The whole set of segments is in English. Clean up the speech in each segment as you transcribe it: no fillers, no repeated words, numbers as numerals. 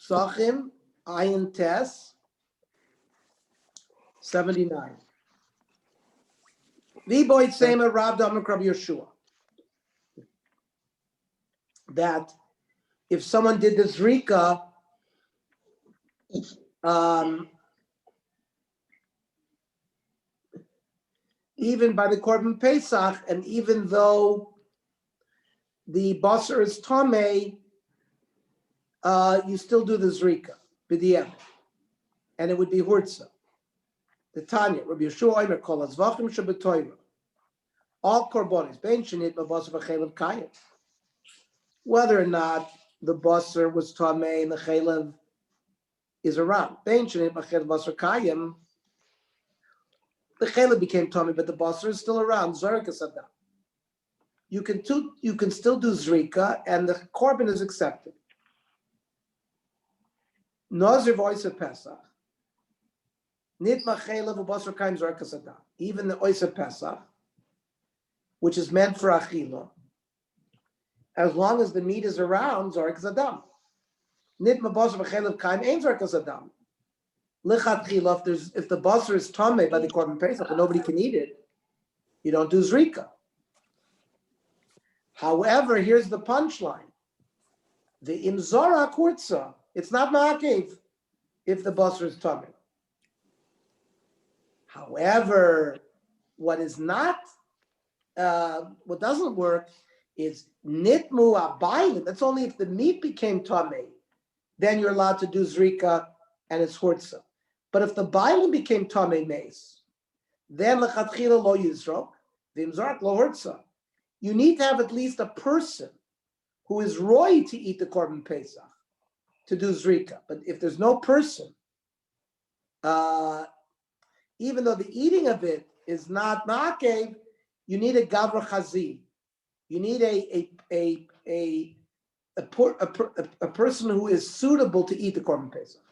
Pesachim, Ayin Tes, 79. V'boit Sema Rav Damak Rabbi Yeshua. That if someone did the Zrika, even by the Korban Pesach, and even though the Basar is Tomei, you still do the Zrika, B'diyah, and it would be Hurtza. The Tanya, Rabbi Yeshua Omer Kol Azvachim Shabatoyra. All Korbanos, Ben Shenit Basar V'Chelev Kayim. Whether or not the Basar was Tomei and the Chelev is around. Ben Shenit B'Chelev Basar Kayim. The Chelev became Tomei, but the Basar is still around. Zarek Asadam. You can still do Zrika, and the Korban is accepted. Nazir voice of Pesach. Nitma Chelev Basar Kayim Zarek Asadam. Even the Ois of Pesach, which is meant for Achila, as long as the meat is around, Zarek Zadam. Nitma Basar V'Chelev Kayim Ein Zarek Zadam. Lichatchila, if the basar is tamei by the Korban Pesach and nobody can eat it, you don't do Zrika. However, here's the punchline. The imzara kurtza, it's not ma'akev if the basar is tamei. However, what doesn't work is nitmu abayim. That's only if the meat became tamei, then you're allowed to do Zrika and it's hurtza. But if the bailim became tamei meis, then lechatchila lo yizrok, v'imzark lo hurtza. You need to have at least a person who is roy to eat the Korban Pesach to do Zrika. But if there's no person, even though the eating of it is not ma'akev, you need a gavra chazi. You need a person who is suitable to eat the Korban Pesach.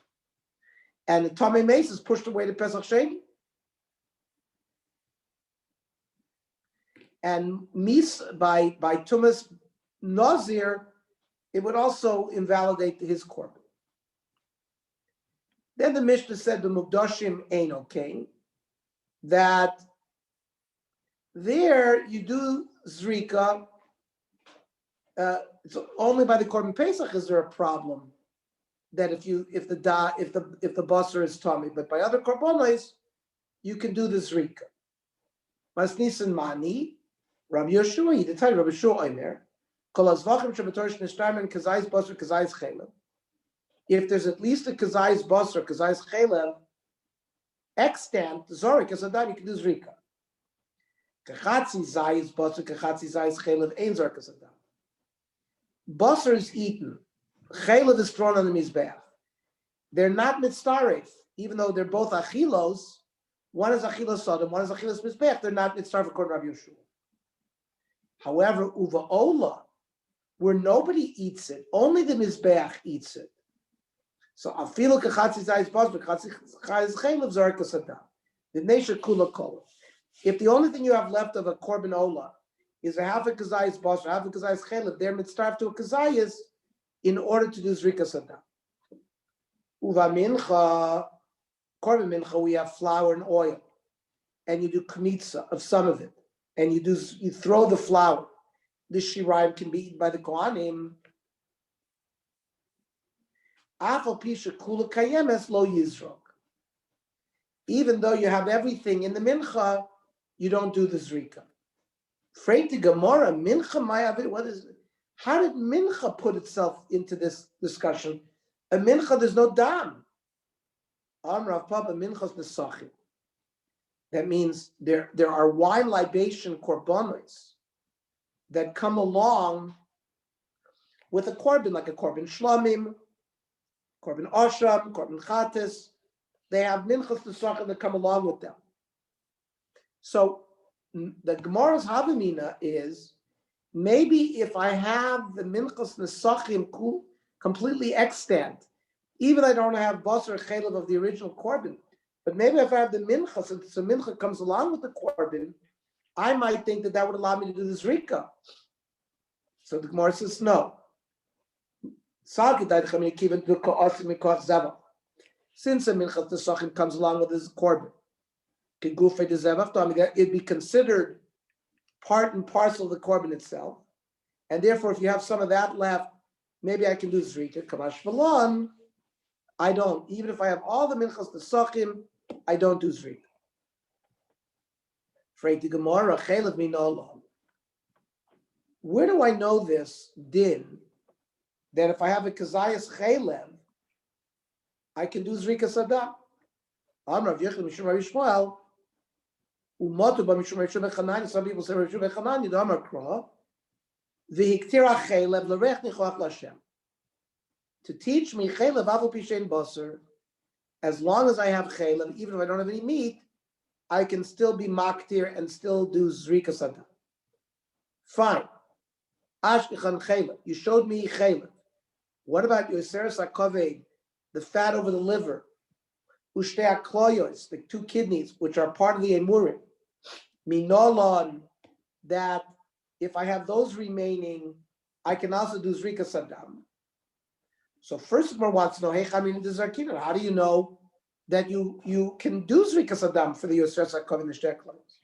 And the tamei meis is pushed away to Pesach Sheni. And mis by Tumas Nazir, it would also invalidate his korban. Then the Mishnah said the Mukdashim ain't okay. That there you do Zrika. It's only by the Korban Pesach is there a problem that if the basar is tamei, but by other korbanos you can do the Zrika. Masnisan mani, Rabbi Yeshua, the time Rabbi Yeshua Omer, Kol azvachim shabatorish nishtarmen kazayis basar kazayis chelev. If there's at least a kazayis basar kazayis chelev extant, zorik asadam, you can do Zrika. Kachatzi zayis basar kachatzi zayis chelev ein zorik asadam. Basar is eaten. Chelev is thrown on the mizbeach. They're not mitzaref, even though they're both achilos. One is achilos sodom, one is achilos mizbeach. They're not mitzaref according to Rabbi Yeshua. However, uva ola, where nobody eats it, only the mizbeach eats it. So afilu kachatzi zayis basar kachatzi zayis chelev zarek asadam. The nation kula kola. If the only thing you have left of a korban ola is a half a kazayis basar, half a kazayis chelev, they're mitzaref to a kazayis in order to do Zrika Sadam. Uva mincha, Korban mincha, we have flour and oil, and you do kmitza of some of it, and you throw the flour. This shirayim can be eaten by the kohanim. Afal pisha kula kayemes lo yizrok. Even though you have everything in the mincha, you don't do the Zrika. Freit the Gemara mincha mayav. What is it? How did mincha put itself into this discussion? A mincha, there's no dam. Amrav Papa minchas nesachim. That means there are wine libation korbanos that come along with a korban, like a korban shlamim, korban ashram, korban chatis. They have minchas nesachim that come along with them. So the Gemara's havamina is, maybe if I have the minchas nesachim completely extant, even I don't have basar chelev of the original korban, but maybe if I have the minchas, and so mincha comes along with the korban, I might think that would allow me to do this Zrika. So the Gemara says no. Since a minchas tesachim comes along with his korban, it'd be considered part and parcel of the korban itself, and therefore, if you have some of that left, maybe I can do zrika. Kamash v'lon, I don't. Even if I have all the minchas tesachim, I don't do zrika. Freiti Gemara, chaylev minolon. Where do I know this din? That if I have a kazayas chaylev, I can do zrika sadam. Amar Rav Yechon Mishum Rav Yishmael, umotu ba Mishum Rav Yishmael Chanani. Some people say Rav Yishmael Chanani. The Amar Kra, v'hiktira chaylev l'rech nichoach l'Hashem. To teach me chaylev avol pishein basar, as long as I have chaylev, even if I don't have any meat, I can still be maktir and still do zrika sadam. Fine. Ashkechan chaylev. You showed me chaylev. What about yoseres hakaved, the fat over the liver? Ushtei hakloyos, the two kidneys, which are part of the emurim. Minolon, that if I have those remaining, I can also do zrika sadam. So first of all, wants to know, hey, chamin dezarkinan, how do you know that you can do zrika sadam for the yoseres hakaved and the shtei hakloyos?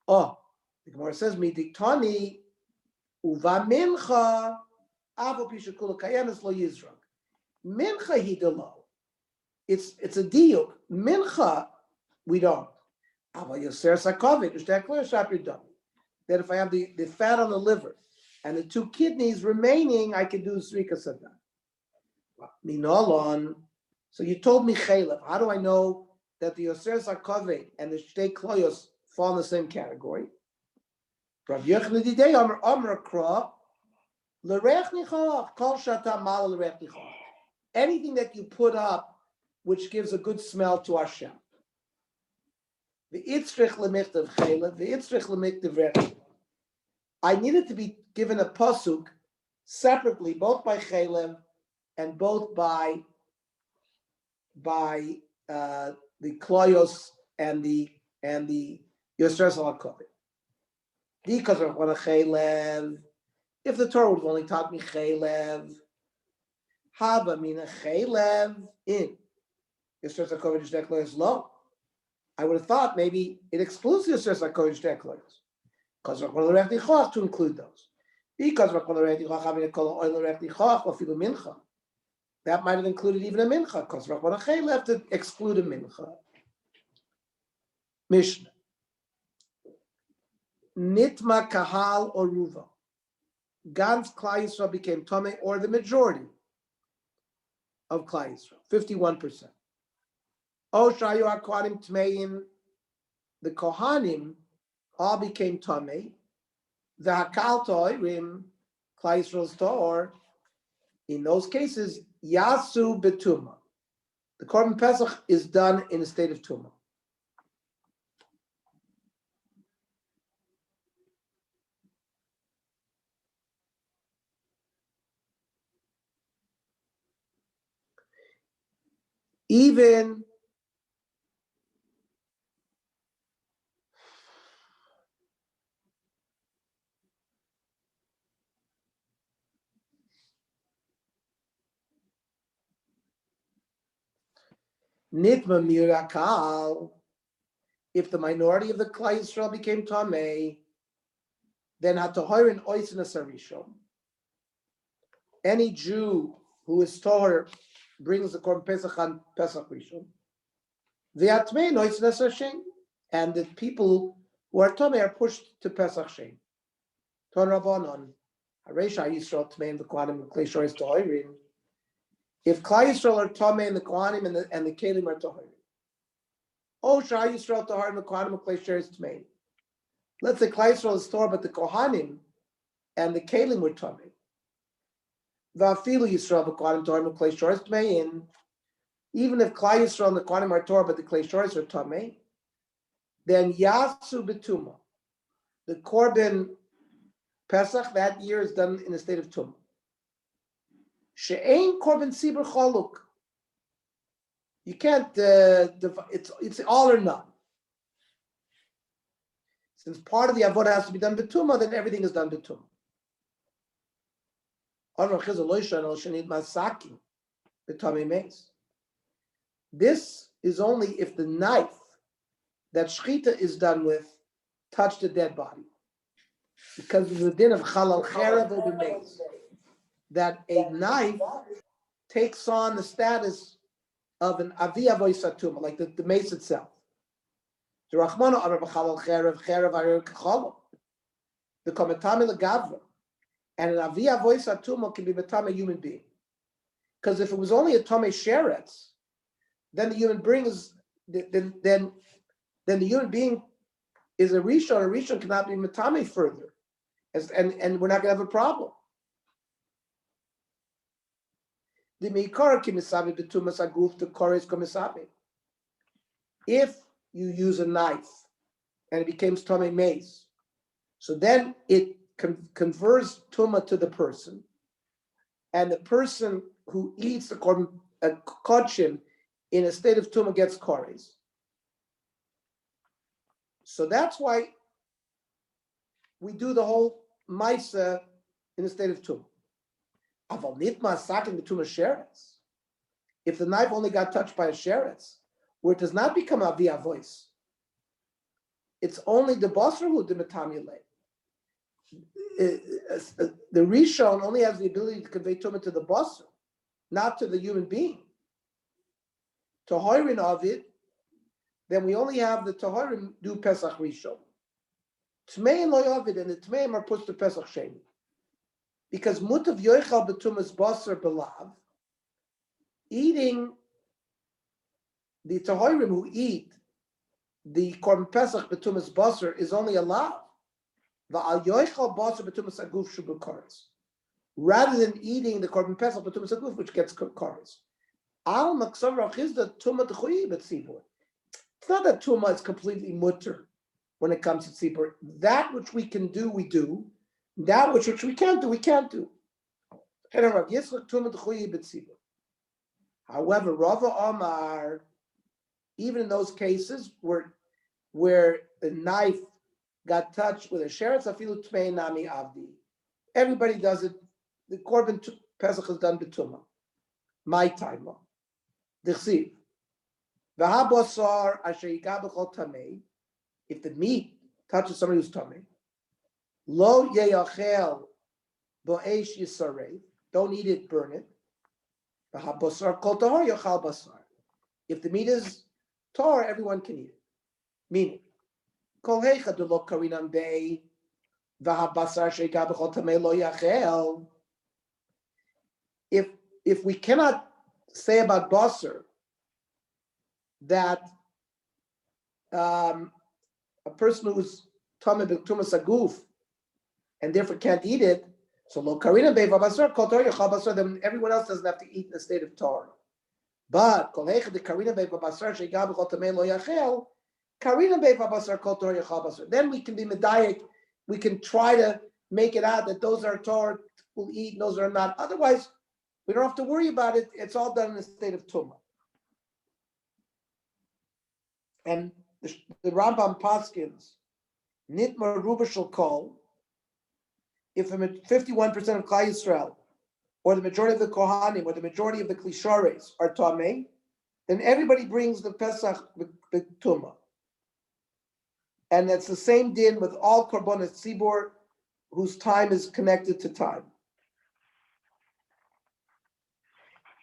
Oh, the Gemara says, midiktani uva mincha avo pishakula kayenes lo yizrak. Mincha hidelo. It's a deal. Mincha, we don't. That if I have the fat on the liver and the two kidneys remaining, I can do zrika sadam. Minolon. So you told me chaylev. How do I know that the yoseres hakaved and the shtei kloyos fall in the same category? Rav Yochanan didei Amar Kra, l'rech nichoach kol shata mal l'rech nichoach. Anything that you put up which gives a good smell to Hashem. The itzrich lemiktav chaylev, the itzrich lemiktav rech. I needed to be given a pasuk separately, both by chaylev and both by the kloyos and the yoseres hakaved. Because of what a chaylev, if the Torah would have only taught me chaylev, haba mina chaylev in yoseres hakaved shtei kloyos lo. I would have thought maybe it excludes the yoseres hakaved shtei kloyos. Because of the rech nichoach to include those. Because of the rech nichoach having a kol oil rech nichoach or filu mincha. That might have included even a mincha. Because of what a chaylev to exclude a mincha. Mishnah. Nitma kahal or ruva. Gans Klal Yisrael became Tomei, or the majority of Klal Yisrael, 51%. O shayu hakohanim tmeim, the Kohanim all became Tomei. The hakal toirim, Klal Yisrael's tor, in those cases, yasu betuma. The Korban Pesach is done in a state of tumah. Even nitma mirakal, if the minority of the Klal Yisrael became Tamei, then hatahorin oisin asarishon. Any Jew who is Torah brings the Korban Pesach on Pesach Rishon. The Atmei oisin asarishon, and the people who are Tamei are pushed to Pesach Shem. Ton Rabbanon, Haresha Yisrael Tmei the Kohanim Klei Shoris Tohirin. If Klal Yisrael are Tamei and the Kohanim and the Kelim are Tohirin. Oh, Shah Yisrael Tohirin the Kohanim Klei Shoris Tmei. Let's say Klal Yisrael is Torah, but the Kohanim and the Kelim were Tamei. Va'afilu Yisrael the Kohanim Tohirin Klei Shoris Tmei. Even if Klal Yisrael and the Kohanim are Torah, but the Klei Shoris are Tamei, then Yasu Betuma, the Korban Pesach that year is done in a state of Tumah. She'ein Korban Sibur Choluk. You can't, it's all or none. Since part of the avodah has to be done Betuma, then everything is done Betuma. This is only if the knife that shchita is done with touched the dead body. Because of the din of chalal cherev or b'meis, that a knife takes on the status of an avi avoy satuma, like the mace itself. The Rachmana amar b'chalal cherev ayer k'chalal. The kometame legavra, and an avi avoy satuma can be betame human being. Because if it was only a tome sheretz, then the human being is then the human being is a rishon. A rishon cannot be metame further, and we're not going to have a problem. The meikar kimisabi betumas aguf to kores komisabi. If you use a knife and it becomes tome mace, so then it confers tuma to the person, and the person who eats the kodshim in a state of tuma gets kores. So that's why we do the whole maisa in a state of tuma. Aval nitma sakin betuma sheretz. If the knife only got touched by a sheretz, where it does not become avi avois, it's only the basar who dimetamile. The rishon only has the ability to convey tuma to the basar, not to the human being. Tahorin of it, then we only have the tahorim do Pesach Rishon. Tmei and loyavid, and the tmeim are pushed to Pesach Sheni. Because mutav yoichal betumas basar belav, eating the tahorim who eat the korban Pesach betumas basar is only a lav. Va'al yoichal basar betumas aguf shubu kares, rather than eating the korban Pesach betumas aguf, which gets kares. Al maksav rachizda tuma t'chuyi b'tzibur. It's not that tuma is completely mutter when it comes to tzibur. That which we can do, we do. That which we can't do, we can't do. However, Rava Amar, even in those cases where the knife got touched with a sheretz, afilu tmei nami avdi. Everybody does it. The korban Pesach is done b'tuma. My time. D'chsiv. V'habosar asher yiga b'chol tamei. If the meat touches somebody who's tamei, lo yeyachel bo'esh yisarei. Don't eat it, burn it. V'habosar kol tahor yochal basar. If the meat is tar, everyone can eat it. Meaning, kol heicha d'lo karinam bei v'habasar asher yiga b'chol tamei lo yachel. If we cannot say about basar that a person who's tamei b'tumas aguf and therefore can't eat it, so lo karina beiva basar kol tar yochal basar, then everyone else doesn't have to eat in the state of tar. But kol heicha de karina beiva basar sheigab b'chol tamei lo yachel, karina beiva basar kol tar yochal basar. Then we can be medayik. We can try to make it out that those are tar will eat, and those are not. Otherwise, we don't have to worry about it. It's all done in the state of tumah. And the Rambam paskins, nitma ruba shel kol, if 51% of Klal Yisrael, or the majority of the Kohanim, or the majority of the Klishares are tamei, then everybody brings the Pesach tumah. And that's the same din with all korbanos tzibur whose time is connected to time.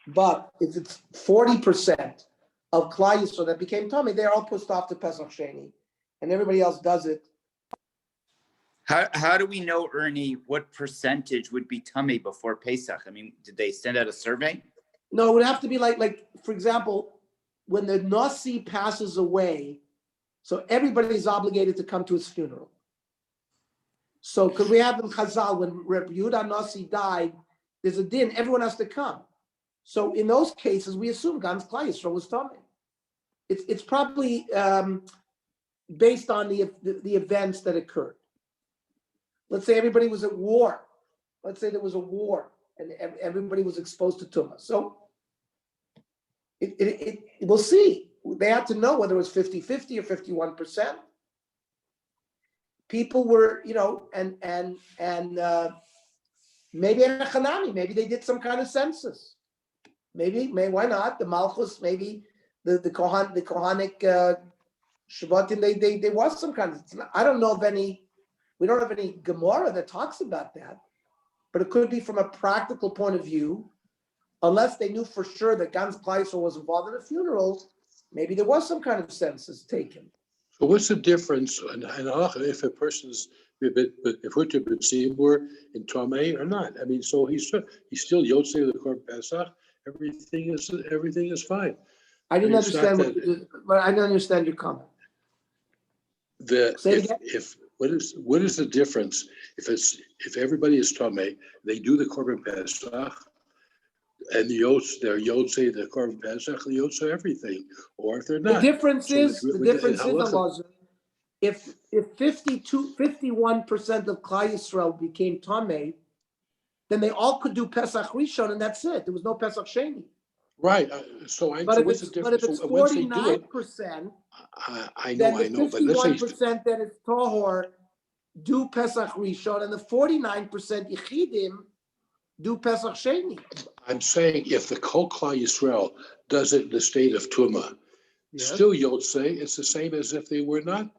But if it's 40% of Klal Yisrael that became tamei, they're all pushed off to Pesach Sheni, and everybody else does it. How do we know, Ernie, what percentage would be tamei before Pesach? I mean, did they send out a survey? No, it would have to be like for example, when the Nasi passes away, so everybody is obligated to come to his funeral. So could we have in Chazal, when Reb Yehuda Nasi died, there's a din, everyone has to come. So in those cases, we assume Gans Klal Yisrael was tamei. It's probably based on the events that occurred. Let's say everybody was at war. Let's say there was a war and everybody was exposed to tumah. So we'll see. They had to know whether it was 50-50 or 51%. People were, and Maybe in a Hanami, maybe they did some kind of census. Maybe why not? The Malchus, maybe the Kohanic Shabbatim, they was some kind of. I don't know of any. We don't have any Gemara that talks about that, but it could be from a practical point of view. Unless they knew for sure that Gans Kleiser was involved in a funeral, maybe there was some kind of census taken. So what's the difference in halacha if a person's if Hutter B'Tzibur in Tomei or not? I mean, so he's still Yotzei the Korban Pesach. Everything is fine. I didn't understand but I didn't understand your comment. What is the difference if everybody is Tomei, they do the Korban Pesach, and they're Yotzei the Korban Pesach, the Yotzei everything, or if they're not. The difference is Elazar, if 51% of Klal Yisrael became Tamei, then they all could do Pesach Rishon, and that's it. There was no Pesach Sheni. Right. But if it's 49%, I know. But 51% that is Tahor do Pesach Rishon, and the 49% Yechidim do Pesach Sheni. I'm saying if the Kol Klal Yisrael does it in the state of Tumah, still Yotzei, it's the same as if they were not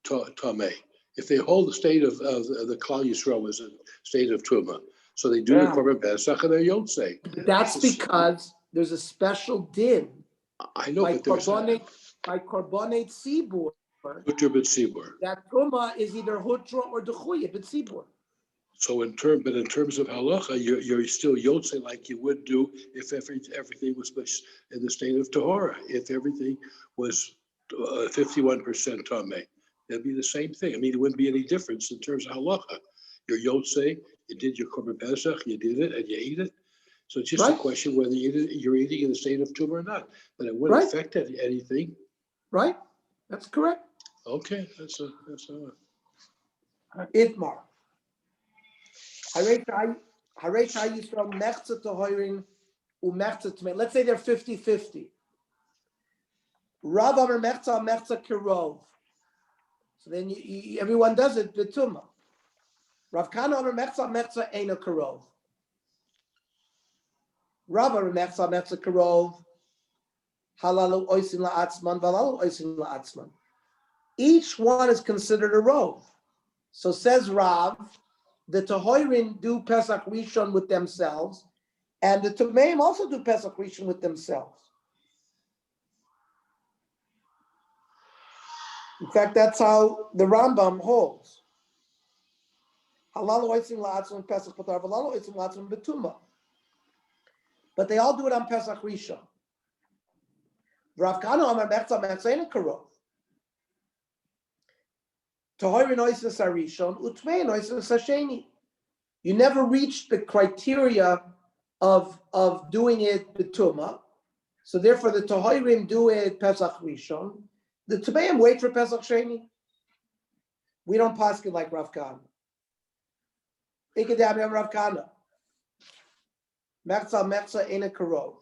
Tamei. If they hold the state of the Klal Yisrael as a state of Tumah, so they do the Korban Pesach and they're Yotzei. That's because there's a special din. I know, but there's by Korbanate Tzibur. Hutter B'Tzibur. That Tumah is either Hutra or Dechuya B'Tzibur. So in terms of halacha, you're still Yotzei like you would do if everything was in the state of Tahora. If everything was 51% Tamei, it'd be the same thing. I mean, it wouldn't be any difference in terms of halacha. You're Yotzei, you did your Korban Pesach, you did it, and you ate it. So it's just a question whether you're eating in the state of Tumah or not. But it wouldn't affect anything. Right? That's correct. Okay, that's Itmar. Let's say they're 50-50. Rav Amar Mechza Mechza Kirov. So then everyone does it B'Tumah. Rav Kana Amar Mechza Mechza Eina Kirov. Rav Amar Mechza Mechza Kirov. Halalu Oisin La'atzman Valalu Oisin La'atzman. Each one is considered a rov. So says Rav, the Tahoirin do Pesach Rishon with themselves, and the Tumeim also do Pesach Rishon with themselves. In fact, that's how the Rambam holds. Halal oitzim la'atzim Pesach Patar, halal oitzim la'atzim Betuma. But they all do it on Pesach Rishon. Rav Kana Amar Mechza Mechza Karov. Tahoirin oitzim Sarishon, Utmein oitzim Sasheni. You never reached the criteria of doing it Betuma. So therefore the Tahoirim do it Pesach Rishon. The Tumeim wait for Pesach Sheni. We don't pass it like Rav Kana. Ikadam Rav Kana. Mechza Ena Karov.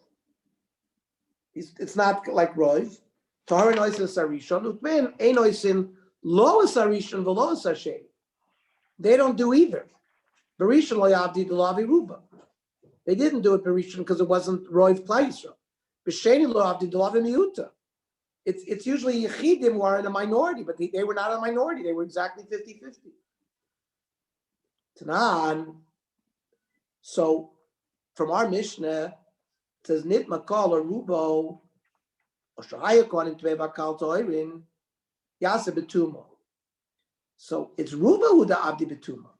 It's not like Roiv. Tahorin Oisin Sarishon. Utmein Ein Oisin Lo Sarishon V'Lo Sasheni. They don't do either. Barishon Lo Yavdi Delavi Ruba. They didn't do it Barishon because it wasn't Roiv Klal Yisrael. B'Sheni Lo Yavdi Delavi Miuta. It's usually Yechidim who are in a minority, but they were not a minority. They were exactly 50-50. Tanan. So from our Mishnah, it says Nit Makal or Rubo or Shahayakon in Tvebakal Toirin Yasa Betumo. So it's Rubo who da Abdi Betumo.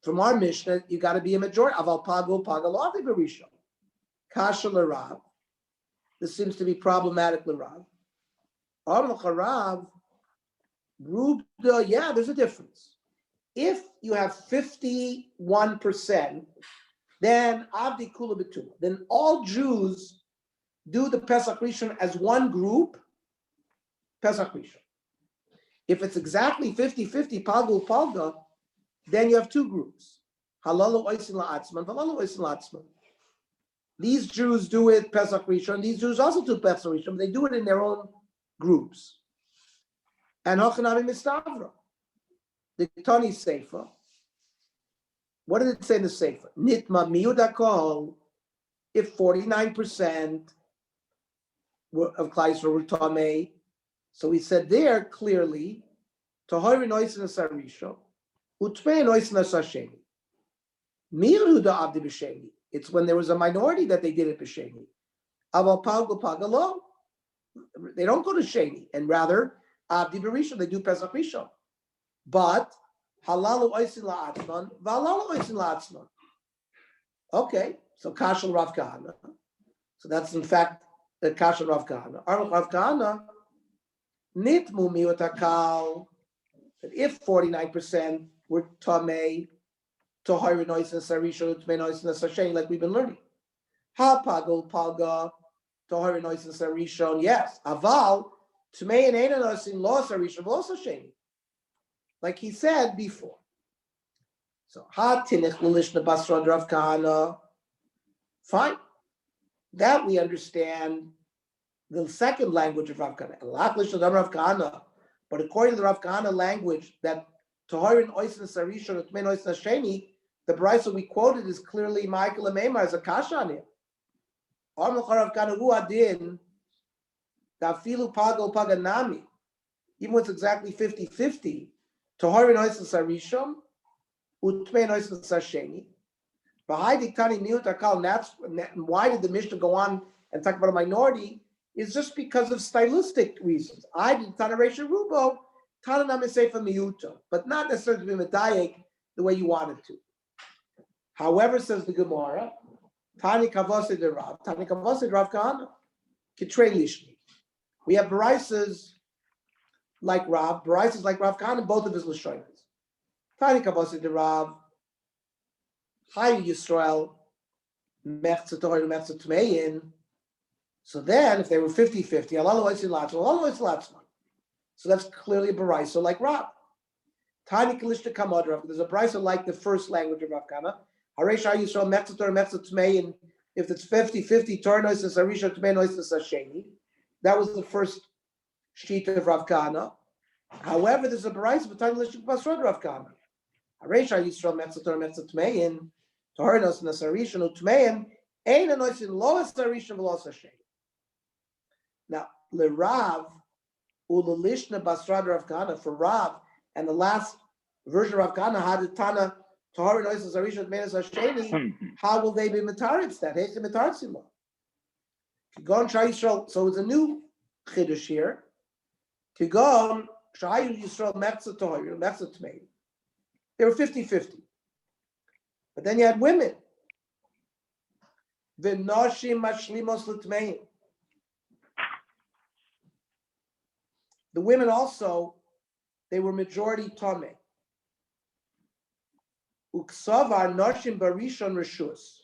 From our Mishnah, you got to be a majority. Aval Pago Pagalavi Berisha. Kasha L'Rav. This seems to be problematic L'Rav. Rav, yeah, there's a difference. If you have 51%, then Abdi Kula Betum. Then all Jews do the Pesach Rishon as one group, Pesach Rishon. If it's exactly 50-50, Palgu Palga, then you have two groups. Halalu Oisin La'atzman, Halalu Oisin La'atzman. These Jews do it Pesach Rishon. These Jews also do Pesach Rishon. They do it in their own groups. And Hochanavi Mistavra. The Tani Sefer. What did it say in the Sefer? Nitma miudakol, if 49% of Klal Yisrael were Tamei. So we said there clearly, Tahori Nois in Sarisho, Utmei Nois in Sasheni. Miruda Abdi B'Sheni. It's when there was a minority that they did it B'Sheni. Aval Pago Pagalo. They don't go to Sheni, and rather Abdi B'Rishon, they do Pesach Rishon. But Halalu Oisin La'atzman, Valalu Oisin La'atzman. Okay, so Kashal Rav Kahana. So that's in fact the Kashal Rav Kahana. Arnold Rav Kahana, Nitmu Miutakal, that if 49% were Tamei, Tohari Nois and Sarishon, Utmei Nois and Sasheni, like we've been learning. Ha Pagol Palga, Tohari Nois and Sarishon, yes. Aval, Tmei and Eina Nois in Lo Sarishon, Lo Sasheni. Like he said before. So, Ha Tinich Lulishna Basrod Rav Kahana. Fine. That we understand the second language of Rav Kahana. Rav Kahana. But according to the Rav Kahana language, that Toharin Oisin Sarishon Utmen Oisin Hasheni, the brisa we quoted is clearly Michael and Meimar as a kasha on him. Rav Kahana Hu Adin, Dafilu Pago Paganami. Even when it's exactly 50-50, Toharin Oisin Sarishon, Utmen Oisin Hasheni. Why did the Mishnah go on and talk about a minority? Is just because of stylistic reasons. I did Tanaresha Rubo, Tananamisefa Miyuto, but not necessarily to be medayek the way you wanted to. However, says the Gemara, Tani Kavase de Rav, Tani Kavase de Rav Kahana, Kitrei Lishni. We have barisas like Rav Kahana, both of his Lashonas. Tani Kavase de Rav, Hi Yisrael, Mechza Torah, Mechza Tmein. So then, if they were 50-50, so that's clearly a barisa like Rav. Tani Kalishta Kamad Rav. There's a barisa like the first language of Rav Kahana. Haresh Yisrael, Mechza Torah, Mechza Tmein. If it's 50-50, Torah Nois and Sarisha Tmein Nois and Sasheni. That was the first sheet of Rav Kahana. However, there's a barisa for Tani Kalishta Basrod Rav Kahana. Haresh Yisrael, Mechza Torah, Mechza Tmein. Torah Nois and Sarisha Tmein. Ein Nois in Loas Sarisha V'Lo Sasheni. Now, LeRav, Ululishna Basrad Rav Kahana, for Rav, and the last version of Rav Kahana, Haditana, Tahari Nois Zarisha Menas Hasheni, how will they be Mataritz that? Heche Mataritzima. Kigon Shai Yisrael, so it's a new Chiddush here. Kigon Shai Yisrael Mechza Tahari, Mechza Tmei. They were 50-50. But then you had women. V'noshim Mashlimos L'Tmeim. The women also, they were majority Tome. Uksavar Noshim Barishon Rishus.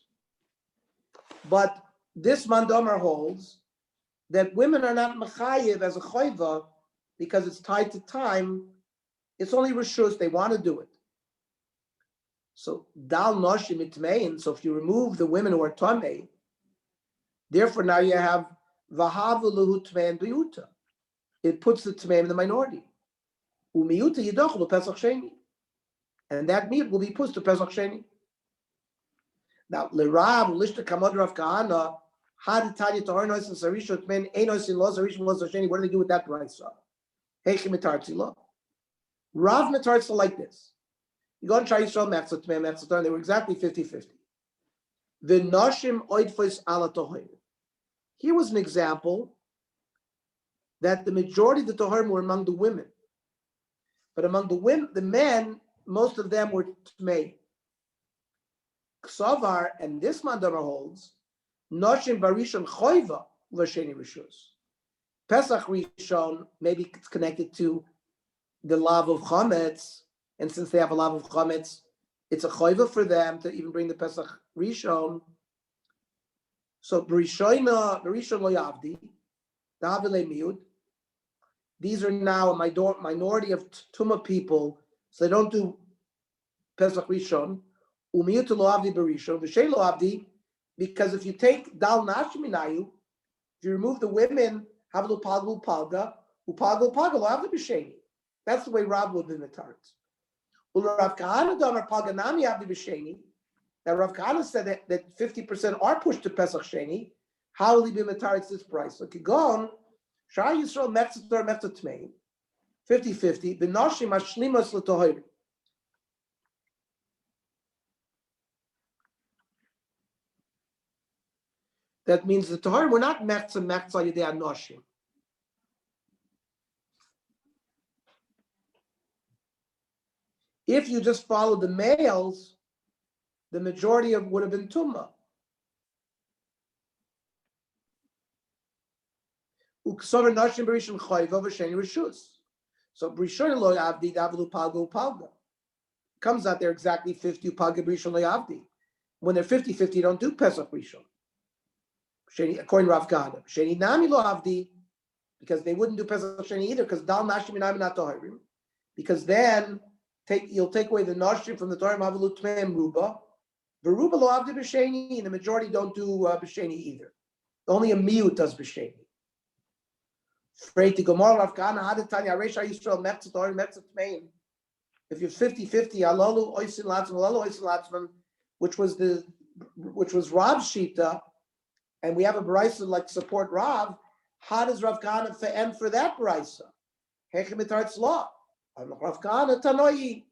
But this Mandomer holds that women are not Mechayev as a Choiva because it's tied to time. It's only Rishus, they want to do it. So, Dal Noshim Itmein, so if you remove the women who are Tome, therefore now you have Vahavu Luhu Tmein Biyuta. It puts the Tmeim in the minority. Umiyuta Yidochlu Pesach Sheni. And that meat will be pushed to Pesach Sheni. Now, L'Rav, Lishta Kamad Rav Kahana, Haditanya Tahar Nois and Sarisha Tmein, Einois in Lo Sarisha Lo Sheni. What do they do with that brayso? Heichim Mitartzila. Rav Mitartzila like this. You go and try Yisrael Mechza Tmeim, Mechza Torah, they were exactly 50-50. The Noshim Oidfos Ala Tohir. Here was an example that the majority of the Toharim were among the women. But among the women, the men, most of them were Tmei. Ksavar, and this Mandama holds, Noshim Barishon Choiva L'Sheni Rishus. Pesach Rishon, maybe it's connected to the lav of Chametz, and since they have a lav of Chametz, it's a Choiva for them to even bring the Pesach Rishon. So Barishon Lo Yavdi, Davile Miud. These are now a minority of Tuma people, so they don't do Pesach Rishon. Umiyut lo avdi barishon, v'shei lo avdi, because if you take Dal Nashminayu, if you remove the women, havlu palgu palga, upalgu palga lo avdi b'sheni. That's the way Rav would be in the tarts. Rav Kahana Damar Paganami Avdi B'Sheni. That Rav Kahana said that 50% are pushed to Pesach Sheni. How will he be mataritz this price? So Kigon, Shar Yisrael Metzator Metzatmein, 50-50. B'Noshim Hashlimas L'Tohiri. That means the Tohar were not Mechza Yedei Anoshim. If you just follow the males, the majority of would have been Tumma. Uksover Noshim Berishon Chayva V'Sheni Rishus. So Berishon Lo Yavdi Davlu Palga. Comes out there exactly 50 Palga Berishon Lo Yavdi. When they're 50-50, you don't do Pesach Rishon. According to Rav Kahana, Sheni Nami Lo Avdi, because they wouldn't do Pesach Sheni either, because Dal Nashim Nami Not Toharim, because then you'll take away the Nashim from the Torah Mavalut Tmeim Ruba. Veruba Lo Avdi B'Sheni, and the majority don't do B'Sheni either. Only a miut does B'Sheni. Frei to Gomor Rav Kahana Hadatanya Aresha Yisrael Metzat Toharim Metzat Tmeim. If you're 50-50, Alalu Oisin Latzman, Alalu Oisin Latzman, which was Rab's Shita. And we have a brisa like support Rav. How does Rav Kahana end for that brisa? Hechemitart's law. Rav Kahana Tanoi.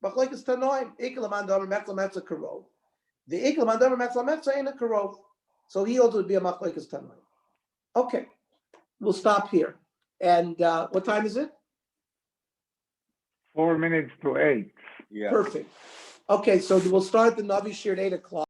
Bachlek is Tanoim. Ikelaman Domer Metzla Metzla Karov. The Ikelaman Domer Metzla Metzla ain't a Karov. So he also would be a Machlek is Tanoim. Okay, we'll stop here. And what time is it? 4 minutes to 8. Yeah. Perfect. Okay, so we'll start the Navi Shir at 8 o'clock.